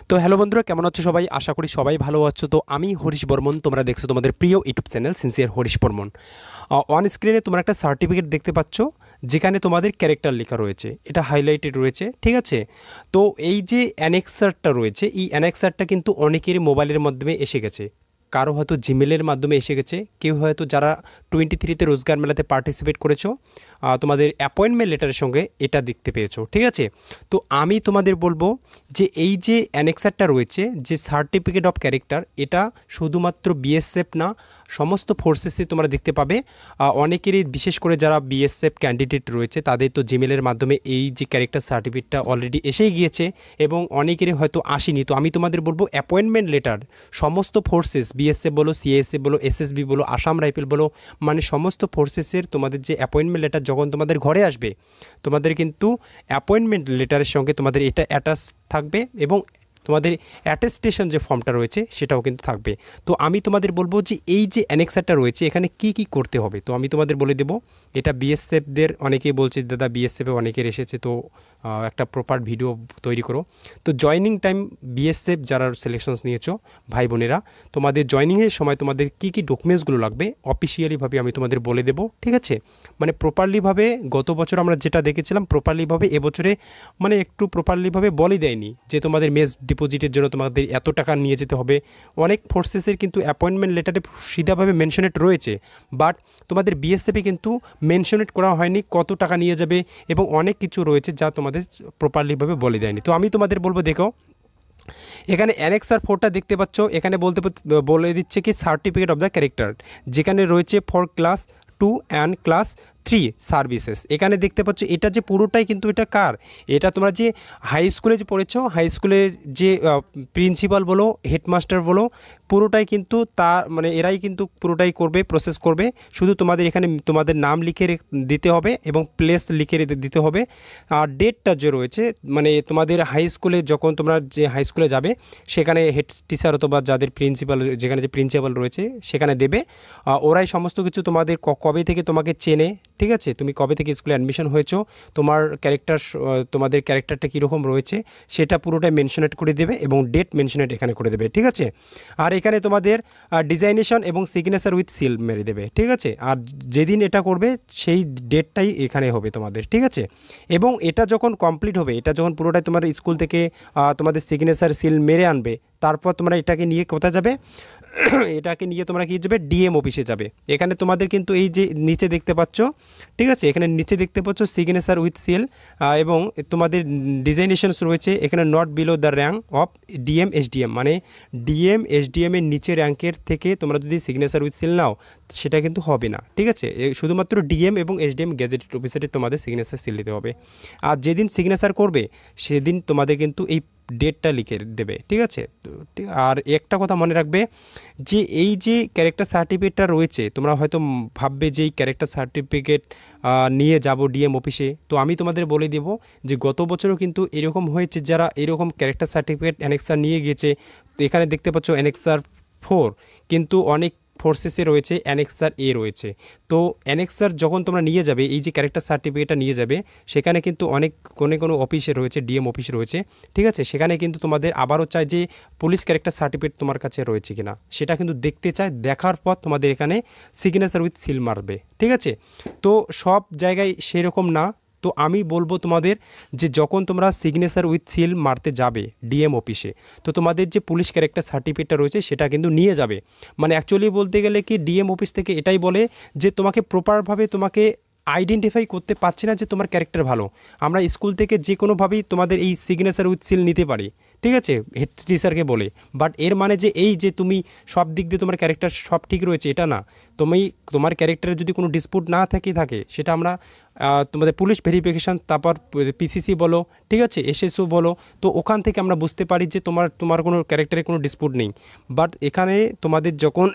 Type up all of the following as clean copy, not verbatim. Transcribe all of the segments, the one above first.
তো হ্যালো বন্ধুরা, কেমন আছো সবাই? আশা করি সবাই ভালো আছো। তো আমি হরিশ বর্মন, তোমরা দেখছো তোমাদের প্রিয় YouTube channel sincere Harish Barman. On স্ক্রিনে তোমরা একটা সার্টিফিকেট দেখতে পাচ্ছ, যেখানে তোমাদের ক্যারেক্টার লেখা রয়েছে, এটা হাইলাইটেড রয়েছে, ঠিক আছে? তো এই যে অ্যানেক্সারটা রয়েছে, এই অ্যানেক্সারটা কিন্তু অনেকেরই মোবাইলের মাধ্যমে এসে গেছে। কারো হয়তো জিমেলের মাধ্যমে এসে গেছে, কেউ হয়তো যারা 23তে রোজগার মেলাতে পার্টিসিপেট করেছো, তোমাদের অ্যাপয়েন্টমেন্ট লেটারের সঙ্গে এটা দেখতে পেয়েছো, ঠিক আছে? তো আমি তোমাদের বলবো যে এই যে অ্যানেক্সারটা রয়েছে, যে সার্টিফিকেট অফ ক্যারেক্টার, এটা শুধুমাত্র বিএসএফ না, সমস্ত ফোর্সেসে তোমরা দেখতে পাবে। অনেকেরই, বিশেষ করে যারা বিএসএফ ক্যান্ডিডেট রয়েছে, তাদের তো জিমেলের মাধ্যমে এই যে ক্যারেক্টার সার্টিফিকেটটা অলরেডি এসেই গিয়েছে, এবং অনেকেরই হয়তো আসেনি। তো আমি তোমাদের বলবো অ্যাপয়েন্টমেন্ট লেটার সমস্ত ফোর্সেস, বিএসএফ বলো, সিএসএফ বলো, এসএসবি বলো, আসাম রাইফেল বলো, মানে সমস্ত ফোর্সেসের তোমাদের যে অ্যাপয়েন্টমেন্ট লেটার যখন তোমাদের ঘরে আসবে, তোমাদের কিন্তু অ্যাপয়েন্টমেন্ট লেটারের সঙ্গে তোমাদের এটা অ্যাটাচ থাকবে, এবং তোমাদের অ্যাটেস্টেশন যে ফর্মটা রয়েছে সেটাও কিন্তু থাকবে। তো আমি তোমাদের বলবো যে এই যে অ্যানেক্সারটা রয়েছে, এখানে কি কি করতে হবে, তো আমি তোমাদের বলে দেবো। এটা বিএসএফদের অনেকেই বলছে, দাদা বিএসএফে অনেকের এসেছে, তো একটা প্রপার ভিডিও তৈরি করো। তো জয়নিং টাইম, বিএসএফ যারা সিলেকশনস নিয়েছো ভাই বোনেরা, তোমাদের জয়নিংয়ের সময় তোমাদের কি কি ডকুমেন্টসগুলো লাগবে অফিসিয়ালিভাবে আমি তোমাদের বলে দেবো, ঠিক আছে? মানে প্রপারলিভাবে, গত বছর আমরা যেটা দেখেছিলাম প্রপারলিভাবে, এবছরে মানে একটু প্রপারলিভাবে বলে দেয়নি যে তোমাদের মেস ডিপোজিটের জন্য তোমাদের এত টাকা নিয়ে যেতে হবে। অনেক ফোর্সেসের কিন্তু অ্যাপয়েন্টমেন্ট লেটারে সিধাভাবে মেনশনেট রয়েছে, বাট তোমাদের বিএসএফে কিন্তু মেনশনেট করা হয়নি কত টাকা নিয়ে যাবে, এবং অনেক কিছু রয়েছে যা তোমাদের প্রপারলিভাবে বলে দেয়নি। তো আমি তোমাদের বলবো, দেখো এখানে অ্যানেক্সার 4টা দেখতে পাচ্ছ, এখানে বলে দিচ্ছে কি সার্টিফিকেট অফ দ্য ক্যারেক্টার, যেখানে রয়েছে for class 2 and class 3 services. এখানে দেখতে পাচ্ছ এটা যে পুরোটাই কিন্তু এটা কার, এটা তোমরা যে হাই স্কুলে যে পড়েছো, হাই স্কুলে যে প্রিন্সিপাল বলো, হেডমাস্টার বলো, পুরোটাই কিন্তু মানে এরাই কিন্তু পুরোটাই করবে, প্রসেস করবে। শুধু তোমাদের এখানে তোমাদের নাম লিখে দিতে হবে এবং প্লেস লিখে দিতে হবে। আর ডেটটা যে রয়েছে, মানে তোমাদের হাই স্কুলে যখন তোমরা যে হাই স্কুলে যাবে, সেখানে হেড টিচার অথবা যাদের প্রিন্সিপাল, যেখানে যে প্রিন্সিপাল রয়েছে সেখানে দেবে। ওরাই সমস্ত কিছু তোমাদের কবে থেকে তোমাকে চেনে, ঠিক আছে? তুমি কবে থেকে স্কুলে অ্যাডমিশন হয়েছো, তোমার ক্যারেক্টার, তোমাদের ক্যারেক্টারটা কীরকম রয়েছে সেটা পুরোটাই মেনশনেট করে দেবে, এবং ডেট মেনশনেট এখানে করে দেবে, ঠিক আছে? আর এখানে তোমাদের ডিজাইনেশন এবং সিগনেচার উইথ সিল মেরে দেবে, ঠিক আছে? আর যেদিন এটা করবে সেই ডেটটাই এখানে হবে তোমাদের, ঠিক আছে? এবং এটা যখন কমপ্লিট হবে, এটা যখন পুরোটাই তোমার স্কুল থেকে তোমাদের সিগনেচার সিল মেরে আনবে, তারপর তোমরা এটাকে নিয়ে কোথায় যাবে? এটাকে নিয়ে তোমরা কি যাবে? ডিএম অফিসে যাবে। এখানে তোমাদের কিন্তু এই যে নিচে দেখতে পাচ্ছ, ঠিক আছে, এখানে নিচে দেখতে পাচ্ছ সিগনেচার উইথ সিল, এবং তোমাদের ডিজাইনেশনস রয়েছে এখানে not below the rank of DM SDM, মানে ডিএম এসডিএম এর নিচে র্যাঙ্কের থেকে তোমরা যদি সিগনেচার উইথ সিল নাও, সেটা কিন্তু হবে না, ঠিক আছে? শুধুমাত্র ডিএম এবং এসডিএম গ্যাজেটেড অফিসারে তোমাদের সিগনেচার সিল দিতে হবে। আর যেদিন সিগনেচার করবে সেদিন তোমাদের কিন্তু এই ডেটটা লিখে দেবে, ঠিক আছে? আর একটা কথা মনে রাখবে, যে এই যে ক্যারেক্টার সার্টিফিকেটটা রয়েছে, তোমরা হয়তো ভাববে যে এই ক্যারেক্টার সার্টিফিকেট নিয়ে যাব ডিএম অফিসে। তো আমি তোমাদের বলে দেব যে গত বছরও কিন্তু এরকম হয়েছে, যারা এরকম ক্যারেক্টার সার্টিফিকেট অ্যানেক্সার নিয়ে গিয়েছে। তো এখানে দেখতে পাচ্ছ অ্যানেক্সার 4, কিন্তু অনেক ফোর্সেসে রয়েছে অ্যানেক্সার এ রয়েছে। তো অ্যানেক্সার যখন তোমরা নিয়ে যাবে, এই যে ক্যারেক্টার সার্টিফিকেটটা নিয়ে যাবে, সেখানে কিন্তু অনেক কোনো অফিসে রয়েছে, ডিএম অফিস রয়েছে, ঠিক আছে? সেখানে কিন্তু তোমাদের আবারও চায় যে পুলিশ ক্যারেক্টার সার্টিফিকেট তোমার কাছে রয়েছে কিনা, সেটা কিন্তু দেখতে চায়। দেখার পর তোমাদের এখানে সিগনেচার উইথ সিল মারবে, ঠিক আছে? তো সব জায়গায় সেরকম না। তো আমি বলবো তোমাদের যে যখন তোমরা সিগনেচার উইথ সিল মারতে যাবে ডিএম অফিসে, তো তোমাদের যে পুলিশ ক্যারেক্টার সার্টিফিকেটটা রয়েছে সেটা কিন্তু নিয়ে যাবে। মানে অ্যাকচুয়ালি বলতে গেলে কি, ডিএম অফিস থেকে এটাই বলে যে তোমাকে প্রপারভাবে তোমাকে আইডেন্টিফাই করতে পারছি না যে তোমার ক্যারেক্টার ভালো। আমরা স্কুল থেকে যে কোনোভাবেই তোমাদের এই সিগনেচার উইথ সিল নিতে পারি, ঠিক আছে, হেড টিচারকে বলে। বাট এর মানে যে এই যে তুমি সব দিক দিয়ে তোমার ক্যারেক্টার সব ঠিক রয়েছে, এটা না। তোমার ক্যারেক্টারে যদি কোনো ডিসপুট না থাকে, সেটা আমরা তোমাদের পুলিশ ভেরিফিকেশান, তারপর পিসিসি বলো, ঠিক আছে, এসএসও বলো, তো ওখান থেকে আমরা বুঝতে পারি যে তোমার কোনো ক্যারেক্টারে কোনো ডিসপুট নেই। বাট এখানে তোমাদের যখন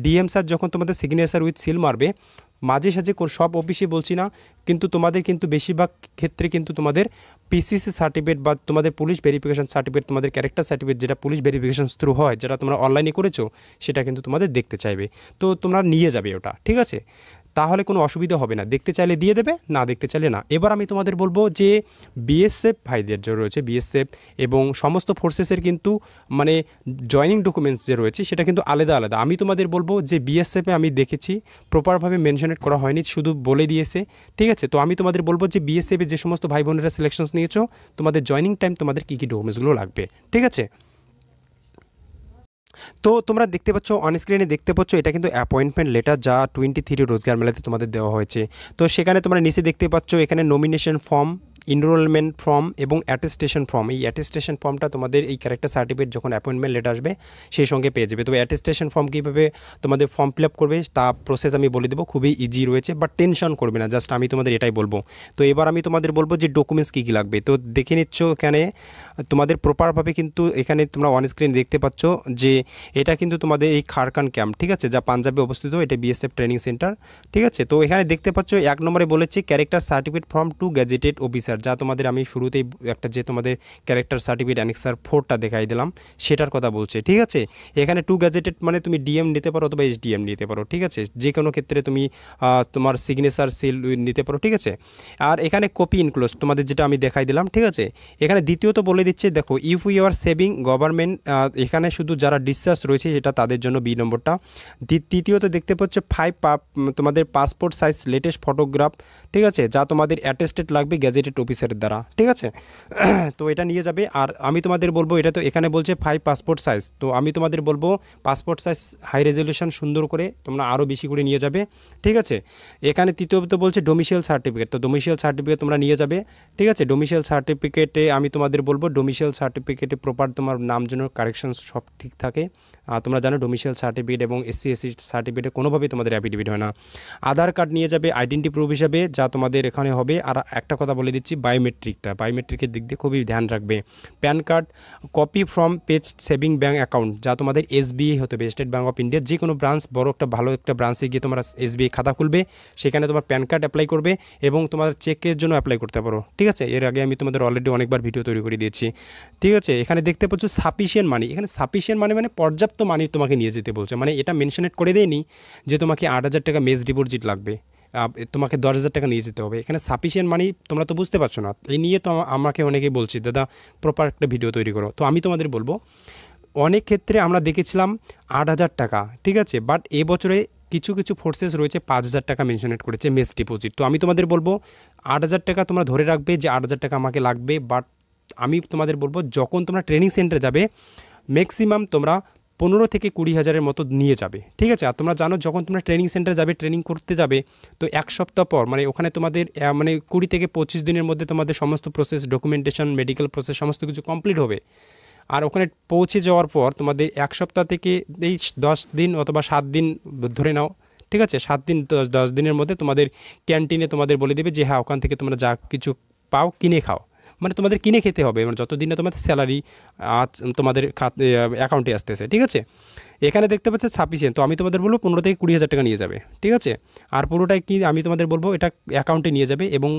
ডিএম স্যার যখন তোমাদের সিগনেচার উইথ সিল মারবে, মাঝে সাঝে সব অফিসে বলছি না, কিন্তু তোমাদের কিন্তু বেশিরভাগ ক্ষেত্রে কিন্তু তোমাদের পিসিসি সার্টিফিকেট বা তোমাদের পুলিশ ভেরিফিকেশান সার্টিফিকেট, তোমাদের ক্যারেক্টার সার্টিফিকেট যেটা পুলিশ ভেরিফিকেশান থ্রু হয়, যেটা তোমরা অনলাইনে করেছো, সেটা কিন্তু তোমাদের দেখতে চাইবে। তো তোমরা নিয়ে যাবে ওটা, ঠিক আছে? তাহলে কোনো অসুবিধা হবে না, দেখতে চাইলে দিয়ে দেবে, না দেখতে চাইলে না। এবার আমি তোমাদের বলবো যে বিএসএফ ভাইদের যে রয়েছে বিএসএফ এবং সমস্ত ফোর্সেসের কিন্তু মানে জয়নিং ডকুমেন্টস যে রয়েছে সেটা কিন্তু আলাদা আলাদা। আমি তোমাদের বলবো যে বিএসএফে আমি দেখেছি প্রপারভাবে মেনশনেট করা হয়নি, শুধু বলে দিয়েছে, ঠিক আছে। তো আমি তোমাদের বলবো যে বিএসএফে যে সমস্ত ভাই বোনেরা সিলেকশনস নিয়েছো তোমাদের জয়নিং টাইম তোমাদের কী কী ডকুমেন্টসগুলো লাগবে, ঠিক আছে। তো তোমরা দেখতে পাচ্ছ অন স্ক্রিনে দেখতে পাচ্ছ এটা কিন্তু অ্যাপয়েন্টমেন্ট লেটার যা 23 রোজগার মেলাতে তোমাদের দেওয়া হয়েছে। তো সেখানে তোমরা নিচে দেখতে পাচ্ছ এখানে নমিনেশন ফর্ম, ইনরোলমেন্ট ফর্ম এবং অ্যাটেস্টেশন ফর্ম। এই অ্যাটেস্টেশন ফর্মটা তোমাদের এই ক্যারেক্টার সার্টিফিকেট যখন অ্যাপয়েন্টমেন্ট লেটার আসবে সেই সঙ্গে পেয়ে যাবে। তো অ্যাটেস্টেশন ফর্ম কীভাবে তোমাদের ফর্ম ফিল আপ করবে তা প্রসেস আমি বলে দেবো, খুবই ইজি রয়েছে, বাট টেনশন করবে না, জাস্ট আমি তোমাদের এটাই বলবো। তো এবার আমি তোমাদের বলবো যে ডকুমেন্টস কী কী লাগবে। তো দেখে নিচ্ছ এখানে তোমাদের প্রপারভাবে কিন্তু এখানে তোমরা অন স্ক্রিন দেখতে পাচ্ছ যে এটা কিন্তু তোমাদের এই খারকান ক্যাম্প, ঠিক আছে, যা পাঞ্জাবে অবস্থিত, এটা বিএসএফ ট্রেনিং সেন্টার, ঠিক আছে। তো এখানে দেখতে পাচ্ছ 1 নম্বরে বলেছে character certificate from 2 gazetted officer, যা তোমাদের আমি শুরুতেই একটা যে তোমাদের ক্যারেক্টার সার্টিফিকেট অ্যানেক্সার 4টা দেখাই দিলাম সেটার কথা বলছে, ঠিক আছে। এখানে 2 গ্যাজেটেড মানে তুমি ডিএম নিতে পারো অথবা এসডিএম নিতে পারো, ঠিক আছে, যে কোনো ক্ষেত্রে তুমি তোমার সিগনেচার সিল নিতে পারো, ঠিক আছে। আর এখানে কপি ইনক্লোজ তোমাদের যেটা আমি দেখাই দিলাম, ঠিক আছে। এখানে দ্বিতীয়ত বলে দিচ্ছে দেখো if you are saving government, এখানে শুধু যারা ডিসচার্জ রয়েছে এটা তাদের জন্য বি নম্বরটা। তৃতীয়ত দেখতে পাচ্ছ 5 তোমাদের পাসপোর্ট সাইজ লেটেস্ট ফটোগ্রাফ, ঠিক আছে, যা তোমাদের অ্যাটেস্টেড লাগবে গ্যাজেটেড অফিসারের দ্বারা, ঠিক আছে। তো এটা নিয়ে যাবে। আর আমি তোমাদের বলবো এটা তো এখানে বলছে 5 পাসপোর্ট সাইজ, তো আমি তোমাদের বলবো পাসপোর্ট সাইজ হাই রেজলিউশন সুন্দর করে তোমরা আরও বেশি করে নিয়ে যাবে, ঠিক আছে। এখানে তৃতীয়ত বলছে ডোমিসাইল সার্টিফিকেট, তো ডোমিসাইল সার্টিফিকেট তোমরা নিয়ে যাবে, ঠিক আছে। ডোমিসাইল সার্টিফিকেটে আমি তোমাদের বলবো ডোমিসাইল সার্টিফিকেটে প্রপার তোমার নাম যেন কারেকশন সব ঠিক থাকে। তোমরা জানো ডোমিসাইল সার্টিফিকেট এবং এসসি সার্টিফিকেটে কোনোভাবেই তোমাদের অ্যাফিডেভিট হয় না। আধার কার্ড নিয়ে যাবে আইডেন্টি প্রুফ হিসাবে, যা তোমাদের এখানে হবে। আর একটা কথা বলে দিচ্ছি বায়োমেট্রিকের দিক দিয়ে খুবই ধ্যান রাখবে। Pan card, copy from page saving bank account, যা তোমাদের এসবিআই হতে হবে, স্টেট ব্যাঙ্ক অফ ইন্ডিয়া, যে কোনো ব্রাঞ্চ, বড় একটা ভালো একটা ব্রাঞ্চে গিয়ে তোমরা এসবিআই খাতা খুলবে, সেখানে তোমার প্যান কার্ড অ্যাপ্লাই করবে এবং তোমার চেকের জন্য অ্যাপ্লাই করতে পারো, ঠিক আছে। এর আগে আমি তোমাদের অলরেডি অনেকবার ভিডিও তৈরি করে দিয়েছি, ঠিক আছে। এখানে দেখতে পাচ্ছ সাফিসিয়েন্ট মানি, এখানে সাফিসিয়েন্ট মানি মানে পর্যাপ্ত মানি তোমাকে নিয়ে যেতে বলছে, মানে এটা মেনশনেট করে দেয়নি যে তোমাকে 8,000 টাকা মেস ডিপোজিট লাগবে, তোমাকে 10,000 টাকা নিয়ে যেতে হবে। এখানে সাফিসিয়েন্ট মানি তোমরা তো বুঝতে পারছো না, এই নিয়ে তো আমাকে অনেকেই বলছি দাদা প্রপার একটা ভিডিও তৈরি করো। তো আমি তোমাদের বলবো অনেক ক্ষেত্রে আমরা দেখেছিলাম 8,000 টাকা, ঠিক আছে, বাট এবছরে কিছু কিছু ফোর্সেস রয়েছে 5,000 টাকা মেনশনেট করেছে মেস ডিপোজিট। তো আমি তোমাদের বলবো 8,000 টাকা তোমরা ধরে রাখবে যে 8,000 টাকা আমাকে লাগবে, বাট আমি তোমাদের বলবো যখন তোমরা ট্রেনিং সেন্টারে যাবে ম্যাক্সিমাম তোমরা 15 থেকে 20,000-এর মতো নিয়ে যাবে, ঠিক আছে। আর তোমরা জানো যখন তোমরা ট্রেনিং সেন্টারে যাবে, ট্রেনিং করতে যাবে, তো 1 সপ্তাহ পর মানে ওখানে তোমাদের মানে 20 থেকে 25 দিনের মধ্যে তোমাদের সমস্ত প্রসেস, ডকুমেন্টেশন, মেডিকেল প্রসেস সমস্ত কিছু কমপ্লিট হবে। আর ওখানে পৌঁছে যাওয়ার পর তোমাদের 1 সপ্তাহ থেকে এই 10 দিন অথবা 7 দিন ধরে নাও, ঠিক আছে, 7 দিন 10 দিনের মধ্যে তোমাদের ক্যান্টিনে তোমাদের বলে দেবে যে হ্যাঁ ওখান থেকে তোমরা যা কিছু পাও কিনে খাও, মানে তোমাদের কিনে খেতে হবে, মানে যতদিনে তোমাদের স্যালারি তোমাদের অ্যাকাউন্টে আসতেছে, ঠিক আছে। এখানে দেখতে পাচ্ছে সাফিসিয়েন্ট, তো আমি তোমাদের বলবো 15 থেকে 20,000 টাকা নিয়ে যাবে, ঠিক আছে। আর পুরোটাই কি আমি তোমাদের বলবো এটা অ্যাকাউন্টে নিয়ে যাবে এবং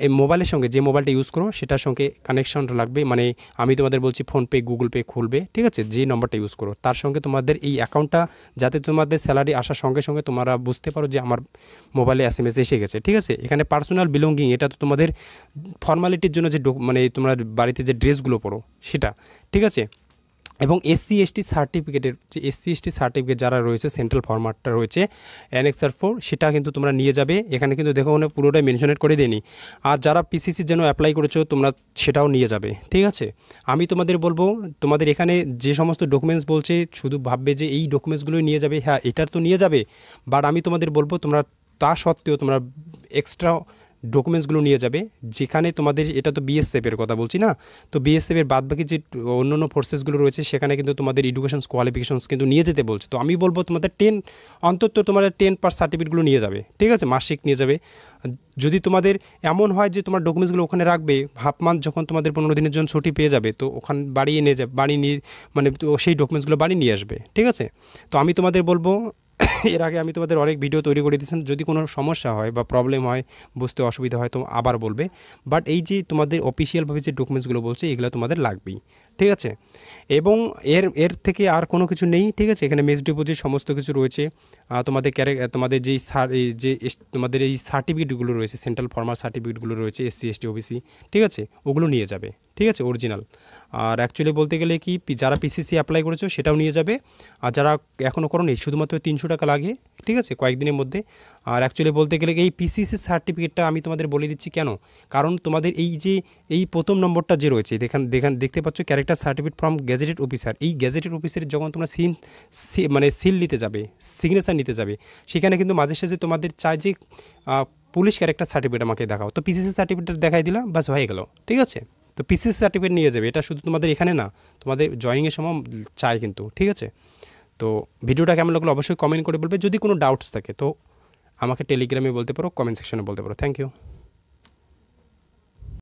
এই মোবাইলের সঙ্গে যে মোবাইলটা ইউজ করো সেটার সঙ্গে কানেকশন লাগবে, মানে আমি তোমাদের বলছি ফোনপে গুগল পে খুলবে, ঠিক আছে, যে নম্বরটা ইউজ করো তার সঙ্গে তোমাদের এই অ্যাকাউন্টটা, যাতে তোমাদের স্যালারি আসার সঙ্গে সঙ্গে তোমরা বুঝতে পারো যে আমার মোবাইলে SMS এসে গেছে, ঠিক আছে। এখানে পার্সোনাল বিলঙ্গিং, এটা তো তোমাদের ফর্মালিটির জন্য যে মানে তোমরা বাড়িতে যে ড্রেসগুলো পরো সেটা, ঠিক আছে। এবং SC/ST সার্টিফিকেটের যে SC/ST সার্টিফিকেট যারা রয়েছে সেন্ট্রাল ফরম্যাটটা রয়েছে অ্যানেক্সার 4, সেটা কিন্তু তোমরা নিয়ে যাবে। এখানে কিন্তু দেখো ওখানে পুরোটাই মেনশনেট করে দেয়নি। আর যারা PCCর জন্য অ্যাপ্লাই করেছো তোমরা সেটাও নিয়ে যাবে, ঠিক আছে। আমি তোমাদের বলবো তোমাদের এখানে যে সমস্ত ডকুমেন্টস বলছে শুধু ভাববে যে এই ডকুমেন্টসগুলোই নিয়ে যাবে, হ্যাঁ এটার তো নিয়ে যাবে, বাট আমি তোমাদের বলবো তোমরা তা সত্ত্বেও তোমরা এক্সট্রা ডকুমেন্টসগুলো নিয়ে যাবে, যেখানে তোমাদের এটা তো BSF-এর কথা বলছি না, তো BSF-এর বাদবাকি যে অন্যান্য ফোর্সেসগুলো রয়েছে সেখানে কিন্তু তোমাদের এডুকেশনস কোয়ালিফিকেশনস কিন্তু নিয়ে যেতে বলছে। তো আমি বলবো তোমাদের 10 অন্তত তোমাদের 10 পাস সার্টিফিকেটগুলো নিয়ে যাবে, ঠিক আছে, মাসিক নিয়ে যাবে। যদি তোমাদের এমন হয় যে তোমার ডকুমেন্টসগুলো ওখানে রাখবে, হাফ মান্থ যখন তোমাদের 15 দিনের জন্য ছুটি পেয়ে যাবে তো ওখানে বাড়িয়ে নিয়ে যাবে, বাড়ি নিয়ে মানে তো সেই ডকুমেন্টসগুলো বাড়ি নিয়ে আসবে, ঠিক আছে। তো আমি তোমাদের বলবো এর আগে আমি তোমাদের অনেক ভিডিও তৈরি করে দিয়েছিলাম, যদি কোনো সমস্যা হয় বা প্রবলেম হয়, বুঝতে অসুবিধা হয় তো আবার বলবে। বাট এই যে তোমাদের অফিসিয়ালভাবে যে ডকুমেন্টসগুলো বলছে এগুলো তোমাদের লাগবেই, ঠিক আছে। এবং এর থেকে আর কোনো কিছু নেই, ঠিক আছে। এখানে মেস ডিপোজিট সমস্ত কিছু রয়েছে। তোমাদের যেই তোমাদের এই সার্টিফিকেটগুলো রয়েছে, সেন্ট্রাল ফার্মার সার্টিফিকেটগুলো রয়েছে, SC ST OBC, ঠিক আছে, ওগুলো নিয়ে যাবে, ঠিক আছে, অরিজিনাল। আর অ্যাকচুয়ালি বলতে গেলে কি, যারা PCC অ্যাপ্লাই করেছো সেটাও নিয়ে যাবে, আর যারা এখনও করোনি শুধুমাত্র 300 টাকা লাগে, ঠিক আছে, কয়েকদিনের মধ্যে। আর অ্যাকচুয়ালি বলতে গেলে এই PCC সার্টিফিকেটটা আমি তোমাদের বলে দিচ্ছি কেন, কারণ তোমাদের এই প্রথম নম্বরটা যে রয়েছে দেখতে পাচ্ছ, character certificate from gazetted officer. এই গ্যাজেটেড অফিসারের যখন তোমরা মানে সিল নিতে যাবে, সিগনেচার নিতে যাবে, সেখানে কিন্তু মাঝে সাঝে তোমাদের চাই যে পুলিশ ক্যারেক্টার সার্টিফিকেট আমাকে দেখাও। তো PCC সার্টিফিকেট দেখাই দিলাম, বাস হয়ে গেল, ঠিক আছে। তো PCC সার্টিফিকেট নিয়ে যাবে, এটা শুধু তোমাদের এখানে না, তোমাদের জয়েনিংয়ের সময় চাই কিন্তু, ঠিক আছে। তো ভিডিওটা কেমন লাগলো অবশ্যই কমেন্ট করে বলবে। যদি কোনো ডাউটস থাকে তো আমাকে টেলিগ্রামে বলতে পারো, কমেন্ট সেকশনে বলতে পারো। Thank you.